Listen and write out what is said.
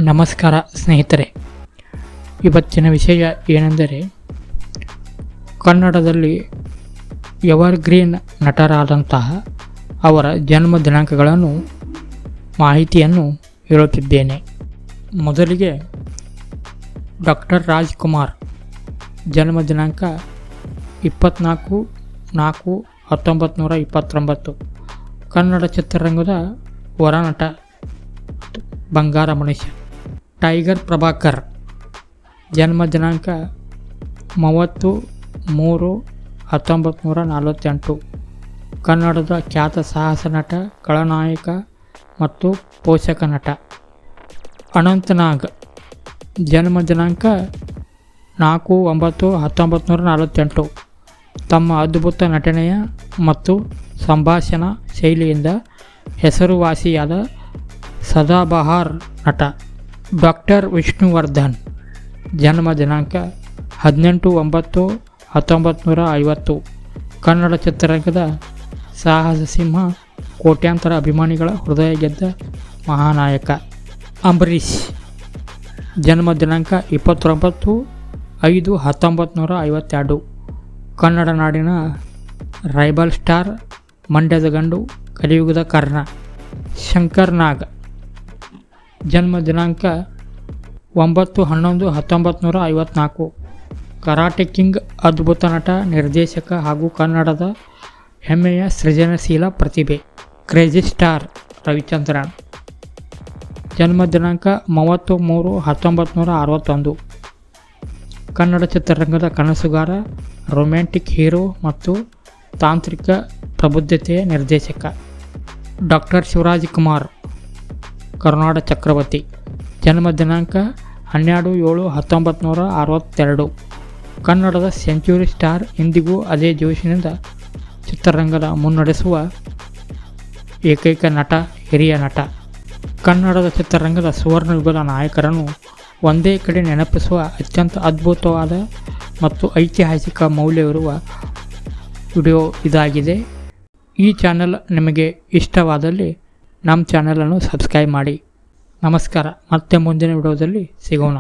ನಮಸ್ಕಾರ ಸ್ನೇಹಿತರೆ, ಇವತ್ತಿನ ವಿಷಯ ಏನೆಂದರೆ ಕನ್ನಡದಲ್ಲಿ ಎವರ್ಗ್ರೀನ್ ನಟರಾದಂತಹ ಅವರ ಜನ್ಮ ದಿನಾಂಕಗಳನ್ನು ಮಾಹಿತಿಯನ್ನು ಹೇಳುತ್ತಿದ್ದೇನೆ. ಮೊದಲಿಗೆ ಡಾಕ್ಟರ್ ರಾಜ್ಕುಮಾರ್ ಜನ್ಮ ದಿನಾಂಕ 24/4/1929. ಕನ್ನಡ ಚಿತ್ರರಂಗದ ವರನಟ, ಬಂಗಾರ ಮನುಷ್ಯ. ಟೈಗರ್ ಪ್ರಭಾಕರ್ ಜನ್ಮ ದಿನಾಂಕ 30/3/1948. ಕನ್ನಡದ ಖ್ಯಾತ ಸಾಹಸ ನಟ, ಖಳನಾಯಕ ಮತ್ತು ಪೋಷಕ ನಟ. ಅನಂತನಾಗ್ ಜನ್ಮ ದಿನಾಂಕ 4/9/1948. ತಮ್ಮ ಅದ್ಭುತ ನಟನೆಯ ಮತ್ತು ಸಂಭಾಷಣಾ ಶೈಲಿಯಿಂದ ಹೆಸರುವಾಸಿಯಾದ ಸದಾಬಹಾರ್ ನಟ. ಡಾಕ್ಟರ್ ವಿಷ್ಣುವರ್ಧನ್ ಜನ್ಮ ದಿನಾಂಕ 18/9/1950. ಕನ್ನಡ ಚಿತ್ರರಂಗದ ಸಾಹಸ ಸಿಂಹ, ಕೋಟ್ಯಾಂತರ ಅಭಿಮಾನಿಗಳ ಹೃದಯ ಗೆದ್ದ ಮಹಾನಾಯಕ. ಅಂಬರೀಷ್ ಜನ್ಮ ದಿನಾಂಕ 29/5/1952. ಕನ್ನಡ ನಾಡಿನ ರೈಬಲ್ ಸ್ಟಾರ್, ಮಂಡ್ಯದ ಗಂಡು, ಕಲಿಯುಗದ ಕರ್ಣ. ಶಂಕರ್ ನಾಗ್ ಜನ್ಮ ದಿನಾಂಕ 9/11/1954. ಕರಾಟೆ ಕಿಂಗ್, ಅದ್ಭುತ ನಟ, ನಿರ್ದೇಶಕ ಹಾಗೂ ಕನ್ನಡದ ಹೆಮ್ಮೆಯ ಸೃಜನಶೀಲ ಪ್ರತಿಭೆ. ಕ್ರೇಜಿ ಸ್ಟಾರ್ ರವಿಚಂದ್ರನ್ ಜನ್ಮ ದಿನಾಂಕ 30/3/1961. ಕನ್ನಡ ಚಿತ್ರರಂಗದ ಕನಸುಗಾರ, ರೊಮ್ಯಾಂಟಿಕ್ ಹೀರೋ ಮತ್ತು ತಾಂತ್ರಿಕ ಪ್ರಬುದ್ಧತೆಯ ನಿರ್ದೇಶಕ. ಡಾಕ್ಟರ್ ಶಿವರಾಜ್ಕುಮಾರ್, ಕರುನಾಡ ಚಕ್ರವರ್ತಿ. ಜನ್ಮ ದಿನಾಂಕ 12/7/1962. ಕನ್ನಡದ ಸೆಂಚುರಿ ಸ್ಟಾರ್, ಇಂದಿಗೂ ಅದೇ ಜೋಶಿನಿಂದ ಚಿತ್ರರಂಗದ ಮುನ್ನಡೆಸುವ ಏಕೈಕ ನಟ, ಹಿರಿಯ ನಟ. ಕನ್ನಡದ ಚಿತ್ರರಂಗದ ಸುವರ್ಣ ಯುಗದ ನಾಯಕರನ್ನು ಒಂದೇ ಕಡೆ ನೆನಪಿಸುವ ಅತ್ಯಂತ ಅದ್ಭುತವಾದ ಮತ್ತು ಐತಿಹಾಸಿಕ ಮೌಲ್ಯವಿರುವ ವಿಡಿಯೋ ಇದಾಗಿದೆ. ಈ ಚಾನಲ್ ನಿಮಗೆ ಇಷ್ಟವಾದಲ್ಲಿ ನಮ್ಮ ಚಾನಲನ್ನು ಸಬ್ಸ್ಕ್ರೈಬ್ ಮಾಡಿ. ನಮಸ್ಕಾರ, ಮತ್ತೆ ಮುಂದಿನ ವಿಡಿಯೋದಲ್ಲಿ ಸಿಗೋಣ.